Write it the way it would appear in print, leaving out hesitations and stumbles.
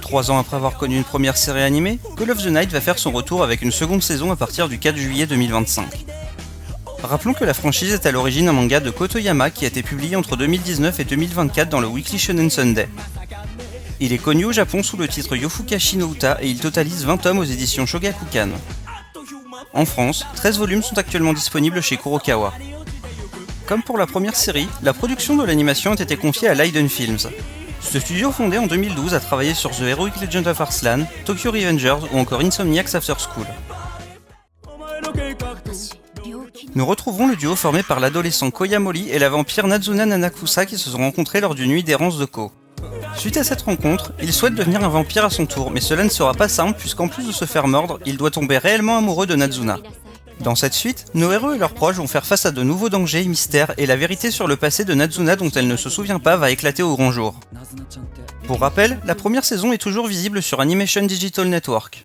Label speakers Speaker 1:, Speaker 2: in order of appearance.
Speaker 1: 3 ans après avoir connu une première série animée, Call of the Night va faire son retour avec une seconde saison à partir du 4 juillet 2025. Rappelons que la franchise est à l'origine un manga de Kotoyama qui a été publié entre 2019 et 2024 dans le Weekly Shonen Sunday. Il est connu au Japon sous le titre Yofukashi no Uta et il totalise 20 tomes aux éditions Shogakukan. En France, 13 volumes sont actuellement disponibles chez Kurokawa. Comme pour la première série, la production de l'animation a été confiée à Leiden Films. Ce studio fondé en 2012 a travaillé sur The Heroic Legend of Arslan, Tokyo Revengers ou encore Insomniacs After School. Nous retrouverons le duo formé par l'adolescent Koyamori et la vampire Nazuna Nanakusa qui se sont rencontrés lors d'une nuit d'errance de Ko. Suite à cette rencontre, il souhaite devenir un vampire à son tour, mais cela ne sera pas simple puisqu'en plus de se faire mordre, il doit tomber réellement amoureux de Nazuna. Dans cette suite, nos héros et leurs proches vont faire face à de nouveaux dangers et mystères et la vérité sur le passé de Nazuna dont elle ne se souvient pas va éclater au grand jour. Pour rappel, la première saison est toujours visible sur Animation Digital Network.